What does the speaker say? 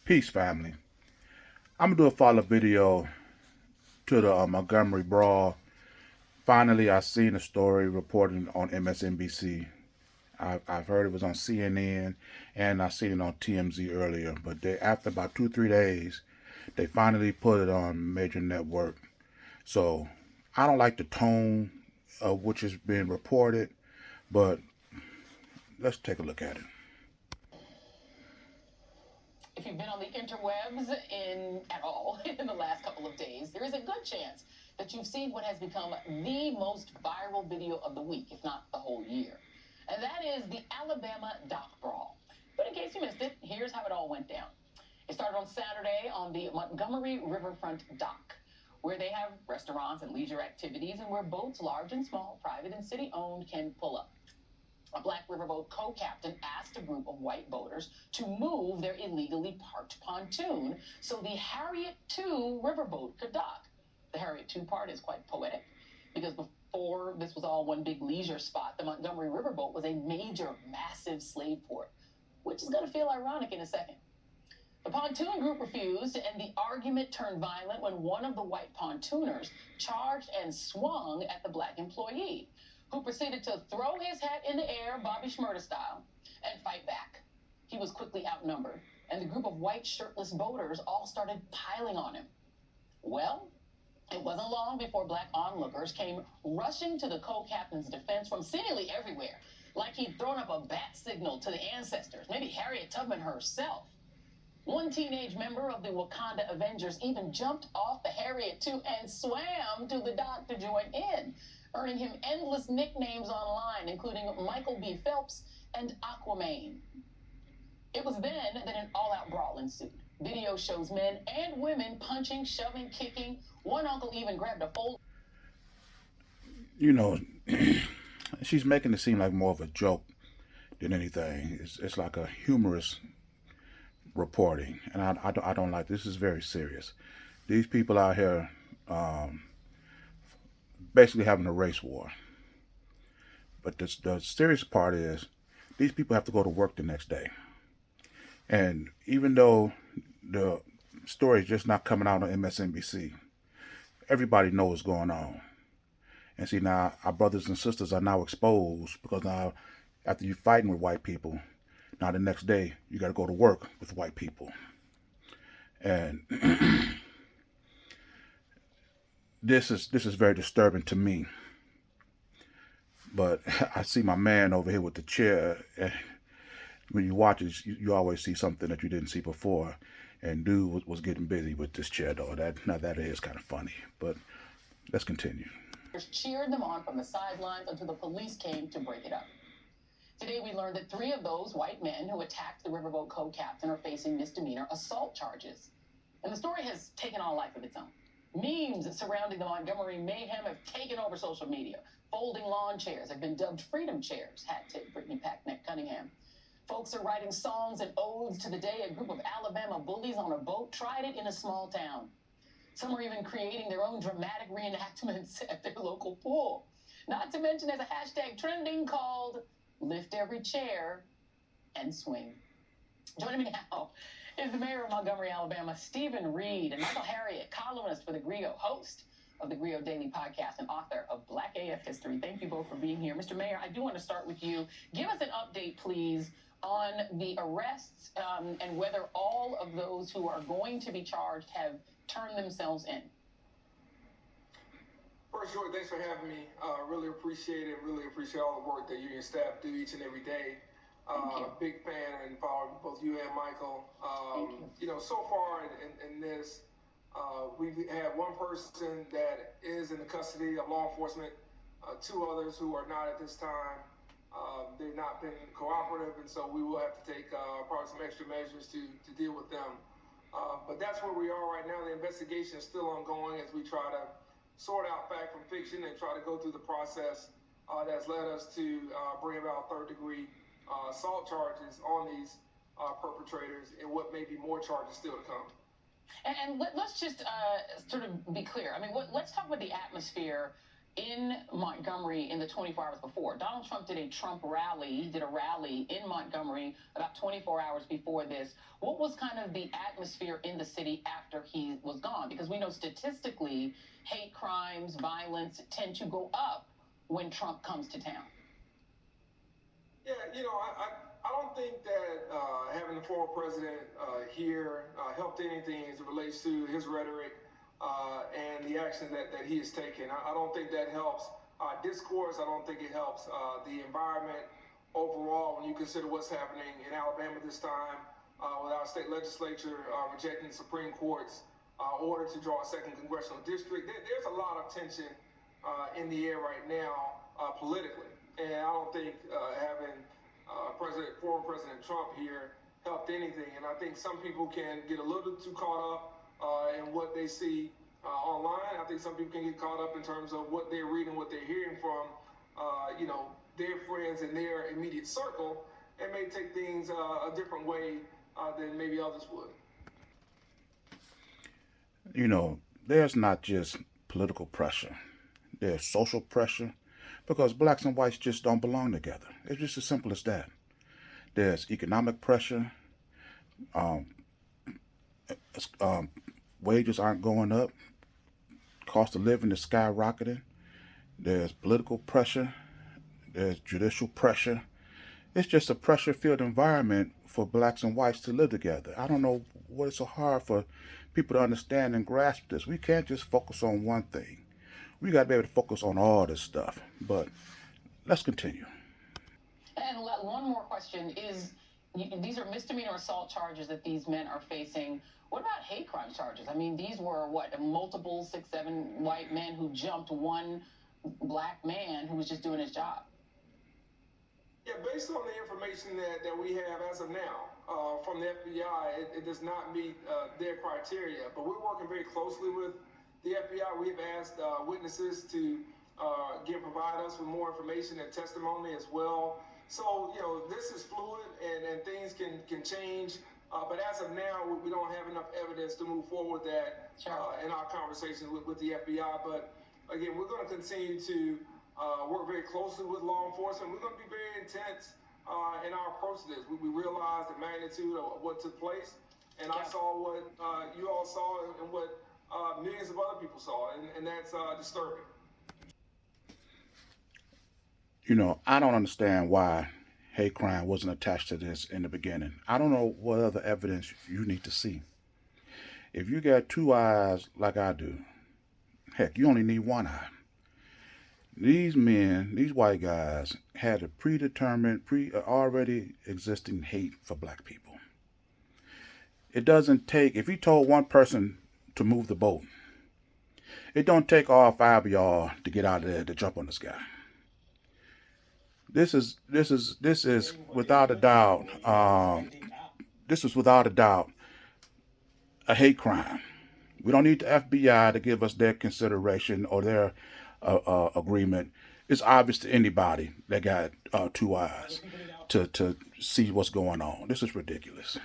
Peace, family. I'm gonna do a follow-up video to the Montgomery Brawl. Finally, I seen a story reported on MSNBC. I've heard it was on CNN, and I seen it on TMZ earlier. But after about 2 3 days, they finally put it on major network. So I don't like the tone of which is being reported, but let's take a look at it. If you've been on the interwebs at all in the last couple of days, there is a good chance that you've seen what has become the most viral video of the week, if not the whole year. And that is the Alabama dock brawl. But in case you missed it, here's how it all went down. It started on Saturday on the Montgomery riverfront dock, where they have restaurants and leisure activities and where boats large and small, private and city-owned, can pull up. A black riverboat co-captain asked a group of white boaters to move their illegally parked pontoon so the Harriet II riverboat could dock. The Harriet II part is quite poetic because before this was all one big leisure spot, the Montgomery riverboat was a major, massive slave port, which is going to feel ironic in a second. The pontoon group refused, and the argument turned violent when one of the white pontooners charged and swung at the black employee, who proceeded to throw his hat in the air, Bobby Shmurda style, and fight back. He was quickly outnumbered, and the group of white shirtless boaters all started piling on him. Well, it wasn't long before black onlookers came rushing to the co-captain's defense from seemingly everywhere, like he'd thrown up a bat signal to the ancestors, maybe Harriet Tubman herself. One teenage member of the Wakanda Avengers even jumped off the Harriet II and swam to the dock to join in, earning him endless nicknames online, including Michael B. Phelps and Aquaman. It was then that an all-out brawl ensued. Video shows men and women punching, shoving, kicking. One uncle even grabbed a fold. You know, she's making it seem like more of a joke than anything. It's like a humorous reporting, and I don't like this. Is very serious. These people out here basically having a race war. But the serious part is these people have to go to work the next day. And even though the story is just not coming out on MSNBC, everybody knows what's going on. And see, now our brothers and sisters are now exposed because now after you fighting with white people, now the next day you got to go to work with white people. And this is very disturbing to me. But I see my man over here with the chair. When you watch it, you always see something that you didn't see before. And dude was getting busy with this chair, though. That is kind of funny. But let's continue. Cheered them on from the sidelines until the police came to break it up. Today, we learned that 3 of those white men who attacked the riverboat co-captain are facing misdemeanor assault charges. And the story has taken on a life of its own. Memes surrounding the Montgomery mayhem have taken over social media. Folding lawn chairs have been dubbed freedom chairs, hat tip Brittany Packnett Cunningham. Folks are writing songs and odes to the day a group of Alabama bullies on a boat tried it in a small town. Some are even creating their own dramatic reenactments at their local pool. Not to mention there's a hashtag trending called Lift Every Chair and Swing. Joining me now is the mayor of Montgomery, Alabama, Stephen Reed, and Michael Harriet, columnist for the Griot, host of the Griot Daily Podcast, and author of Black AF History. Thank you both for being here. Mr. Mayor, I do want to start with you. Give us an update, please, on the arrests and whether all of those who are going to be charged have turned themselves in. First, Joy, thanks for having me. Really appreciate it. Really appreciate all the work that you and your staff do each and every day. Big fan and follow both you and Michael. So far in this, we've had one person that is in the custody of law enforcement, 2 others who are not at this time. They've not been cooperative, and so we will have to take probably some extra measures to deal with them. But that's where we are right now. The investigation is still ongoing as we try to sort out fact from fiction and try to go through the process that's led us to bring about third-degree assault charges on these perpetrators and what may be more charges still to come. And let's just sort of be clear. I mean, let's talk about the atmosphere in Montgomery in the 24 hours before. Donald Trump did a Trump rally. He did a rally in Montgomery about 24 hours before this. What was kind of the atmosphere in the city after he was gone? Because we know statistically, hate crimes, violence tend to go up when Trump comes to town. Yeah, I don't think that having the former president here helped anything as it relates to his rhetoric and the action that he has taken. I don't think that helps discourse. I don't think it helps the environment overall when you consider what's happening in Alabama this time with our state legislature rejecting the Supreme Court's order to draw a second congressional district. There's a lot of tension in the air right now politically. And I don't think having former President Trump here helped anything. And I think some people can get a little too caught up in what they see online. I think some people can get caught up in terms of what they're reading, what they're hearing from, their friends in their immediate circle, and may take things a different way than maybe others would. There's not just political pressure. There's social pressure, because blacks and whites just don't belong together. It's just as simple as that. There's economic pressure. Wages aren't going up. Cost of living is skyrocketing. There's political pressure. There's judicial pressure. It's just a pressure-filled environment for blacks and whites to live together. I don't know what is so hard for people to understand and grasp this. We can't just focus on one thing. We got to be able to focus on all this stuff. But let's continue. And one more question is, these are misdemeanor assault charges that these men are facing. What about hate crime charges? I mean, these were multiple 6, 7 white men who jumped one black man who was just doing his job. Yeah, based on the information that we have as of now from the FBI, it does not meet their criteria. But we're working very closely with the FBI. We've asked witnesses to provide us with more information and testimony as well. So, this is fluid and things can change. But as of now, we don't have enough evidence to move forward with that in our conversations with the FBI. But again, we're going to continue to work very closely with law enforcement. We're going to be very intense in our approach to this. We realize the magnitude of what took place. And I saw what you all saw and what millions of other people saw. And that's disturbing. I don't understand why hate crime wasn't attached to this in the beginning. I don't know what other evidence you need to see. If you got 2 eyes like I do, heck, you only need 1 eye. These men, these white guys, had a predetermined, already existing hate for black people. It doesn't take, if you told one person to move the boat, it don't take all 5 of y'all to get out of there to jump on this guy. This is without a doubt. This is without a doubt a hate crime. We don't need the FBI to give us their consideration or their agreement. It's obvious to anybody that got 2 eyes to see what's going on. This is ridiculous.